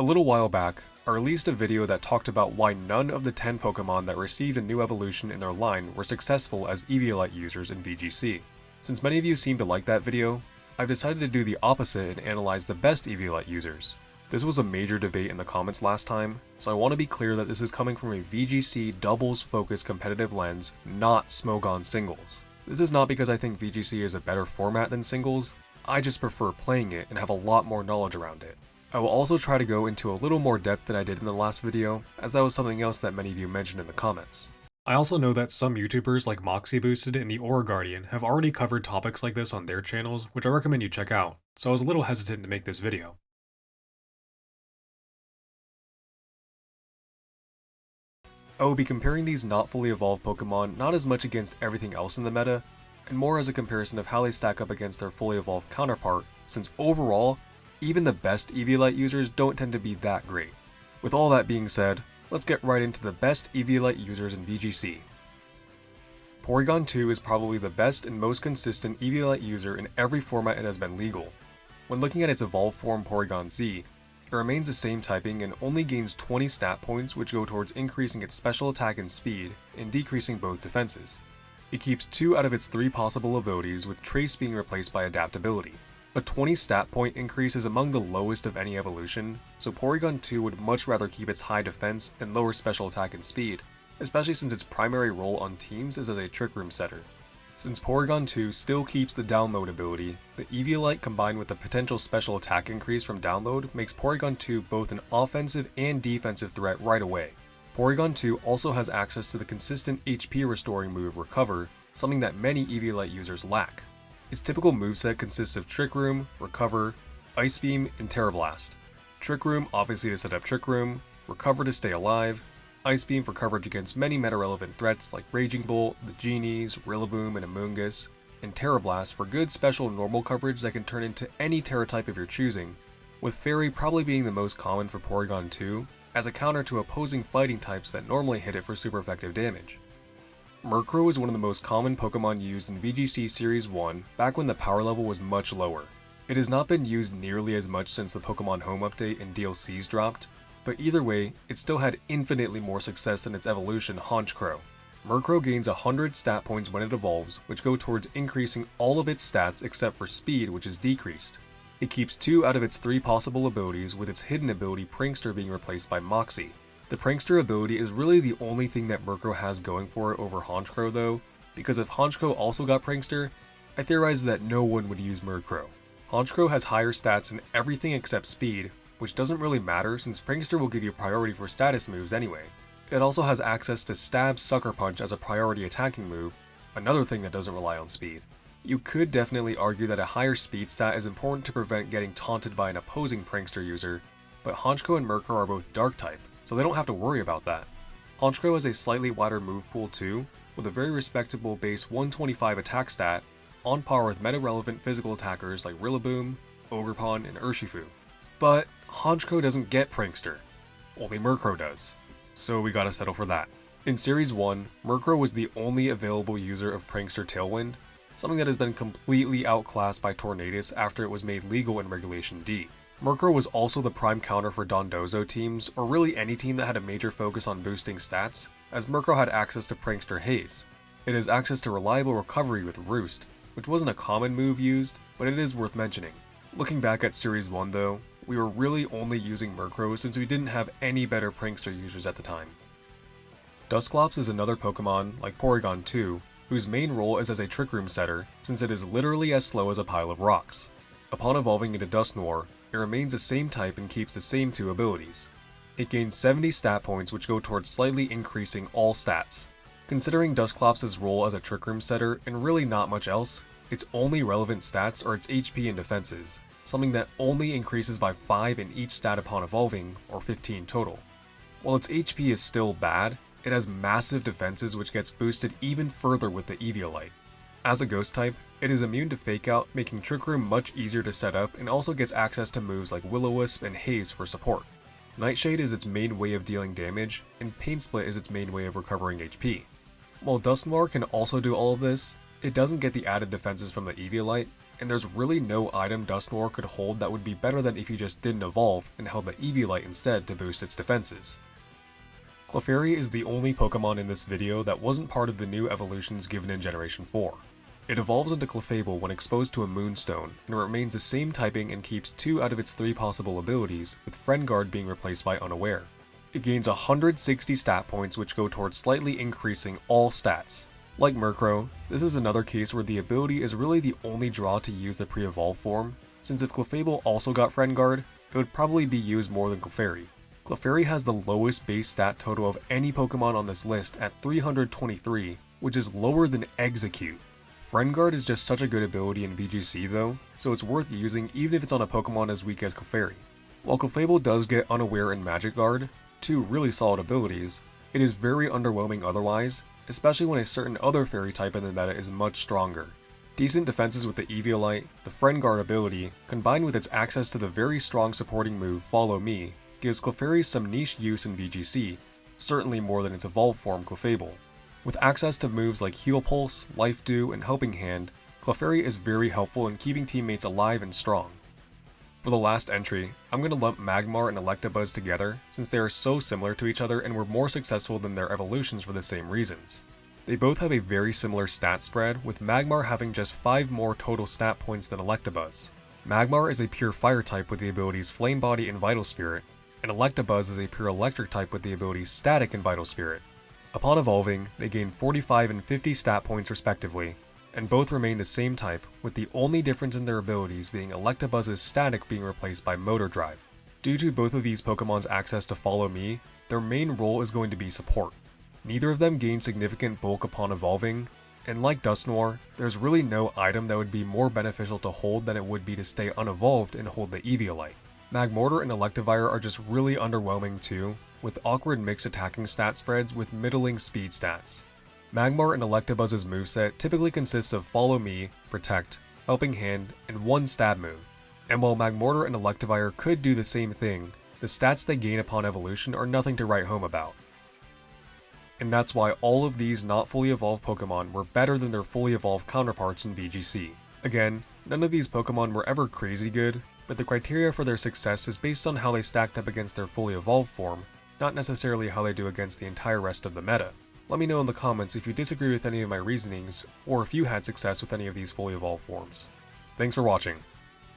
A little while back, I released a video that talked about why none of the 10 Pokemon that received a new evolution in their line were successful as Eviolite users in VGC. Since many of you seem to like that video, I've decided to do the opposite and analyze the best Eviolite users. This was a major debate in the comments last time, so I want to be clear that this is coming from a VGC doubles focused competitive lens, not Smogon singles. This is not because I think VGC is a better format than singles, I just prefer playing it and have a lot more knowledge around it. I will also try to go into a little more depth than I did in the last video, as that was something else that many of you mentioned in the comments. I also know that some YouTubers like MoxieBoosted and TheAuraGuardian have already covered topics like this on their channels, which I recommend you check out, so I was a little hesitant to make this video. I will be comparing these not fully evolved Pokemon not as much against everything else in the meta, and more as a comparison of how they stack up against their fully evolved counterpart, since overall, even the best Eviolite users don't tend to be that great. With all that being said, let's get right into the best Eviolite users in VGC. Porygon 2 is probably the best and most consistent Eviolite user in every format it has been legal. When looking at its evolved form Porygon Z, it remains the same typing and only gains 20 stat points which go towards increasing its special attack and speed and decreasing both defenses. It keeps 2 out of its 3 possible abilities, with Trace being replaced by Adaptability. A 20 stat point increase is among the lowest of any evolution, so Porygon 2 would much rather keep its high defense and lower special attack and speed, especially since its primary role on teams is as a Trick Room setter. Since Porygon 2 still keeps the download ability, the Eviolite combined with the potential special attack increase from download makes Porygon 2 both an offensive and defensive threat right away. Porygon 2 also has access to the consistent HP restoring move Recover, something that many Eviolite users lack. Its typical moveset consists of Trick Room, Recover, Ice Beam, and Terra Blast. Trick Room obviously to set up Trick Room, Recover to stay alive, Ice Beam for coverage against many meta-relevant threats like Raging Bolt, the Genies, Rillaboom, and Amoonguss, and Terra Blast for good special normal coverage that can turn into any Terra type of your choosing, with Fairy probably being the most common for Porygon 2, as a counter to opposing fighting types that normally hit it for super effective damage. Murkrow is one of the most common Pokemon used in VGC Series 1 back when the power level was much lower. It has not been used nearly as much since the Pokemon Home update and DLCs dropped, but either way, it still had infinitely more success than its evolution Honchkrow. Murkrow gains 100 stat points when it evolves, which go towards increasing all of its stats except for speed, which is decreased. It keeps 2 out of its 3 possible abilities, with its hidden ability Prankster being replaced by Moxie. The Prankster ability is really the only thing that Murkrow has going for it over Honchkrow though, because if Honchkrow also got Prankster, I theorize that no one would use Murkrow. Honchkrow has higher stats in everything except speed, which doesn't really matter since Prankster will give you priority for status moves anyway. It also has access to Stab Sucker Punch as a priority attacking move, another thing that doesn't rely on speed. You could definitely argue that a higher speed stat is important to prevent getting taunted by an opposing Prankster user, but Honchkrow and Murkrow are both Dark type, so they don't have to worry about that. Honchkrow has a slightly wider move pool too, with a very respectable base 125 attack stat, on par with meta-relevant physical attackers like Rillaboom, Ogerpon, and Urshifu. But Honchkrow doesn't get Prankster, only Murkrow does, so we gotta settle for that. In Series 1, Murkrow was the only available user of Prankster Tailwind, something that has been completely outclassed by Tornadus after it was made legal in Regulation D. Murkrow was also the prime counter for Dondozo teams, or really any team that had a major focus on boosting stats, as Murkrow had access to Prankster Haze. It has access to reliable recovery with Roost, which wasn't a common move used, but it is worth mentioning. Looking back at Series 1 though, we were really only using Murkrow since we didn't have any better Prankster users at the time. Dusclops is another Pokemon, like Porygon 2, whose main role is as a Trick Room setter since it is literally as slow as a pile of rocks. Upon evolving into Dusknoir, it remains the same type and keeps the same 2 abilities. It gains 70 stat points which go towards slightly increasing all stats. Considering Dusclops' role as a Trick Room setter and really not much else, its only relevant stats are its HP and defenses, something that only increases by 5 in each stat upon evolving, or 15 total. While its HP is still bad, it has massive defenses which gets boosted even further with the Eviolite. As a Ghost type, it is immune to Fake Out, making Trick Room much easier to set up, and also gets access to moves like Will-O-Wisp and Haze for support. Nightshade is its main way of dealing damage, and Pain Split is its main way of recovering HP. While Dusknoir can also do all of this, it doesn't get the added defenses from the Eviolite, and there's really no item Dusknoir could hold that would be better than if he just didn't evolve and held the Eviolite instead to boost its defenses. Clefairy is the only Pokemon in this video that wasn't part of the new evolutions given in Generation 4. It evolves into Clefable when exposed to a Moonstone, and remains the same typing and keeps 2 out of its 3 possible abilities, with Friend Guard being replaced by Unaware. It gains 160 stat points which go towards slightly increasing all stats. Like Murkrow, this is another case where the ability is really the only draw to use the pre-evolve form, since if Clefable also got Friend Guard, it would probably be used more than Clefairy. Clefairy has the lowest base stat total of any Pokemon on this list at 323, which is lower than Execute. Friend Guard is just such a good ability in VGC though, so it's worth using even if it's on a Pokemon as weak as Clefairy. While Clefable does get Unaware and Magic Guard, 2 really solid abilities, it is very underwhelming otherwise, especially when a certain other fairy type in the meta is much stronger. Decent defenses with the Eviolite, the Friend Guard ability, combined with its access to the very strong supporting move Follow Me, gives Clefairy some niche use in VGC, certainly more than its evolved form Clefable. With access to moves like Heal Pulse, Life Dew, and Helping Hand, Clefairy is very helpful in keeping teammates alive and strong. For the last entry, I'm going to lump Magmar and Electabuzz together since they are so similar to each other and were more successful than their evolutions for the same reasons. They both have a very similar stat spread, with Magmar having just 5 more total stat points than Electabuzz. Magmar is a pure fire type with the abilities Flame Body and Vital Spirit, and Electabuzz is a pure electric type with the abilities Static and Vital Spirit. Upon evolving, they gain 45 and 50 stat points respectively, and both remain the same type, with the only difference in their abilities being Electabuzz's Static being replaced by Motor Drive. Due to both of these Pokemon's access to Follow Me, their main role is going to be support. Neither of them gain significant bulk upon evolving, and like Dusknoir, there's really no item that would be more beneficial to hold than it would be to stay unevolved and hold the Eviolite. Magmortar and Electivire are just really underwhelming too, with awkward mixed attacking stat spreads with middling speed stats. Magmar and Electabuzz's moveset typically consists of Follow Me, Protect, Helping Hand, and 1 stab move. And while Magmortar and Electivire could do the same thing, the stats they gain upon evolution are nothing to write home about. And that's why all of these not fully evolved Pokemon were better than their fully evolved counterparts in VGC. Again, none of these Pokemon were ever crazy good, but the criteria for their success is based on how they stacked up against their fully evolved form, not necessarily how they do against the entire rest of the meta. Let me know in the comments if you disagree with any of my reasonings, or if you had success with any of these fully evolved forms. Thanks for watching.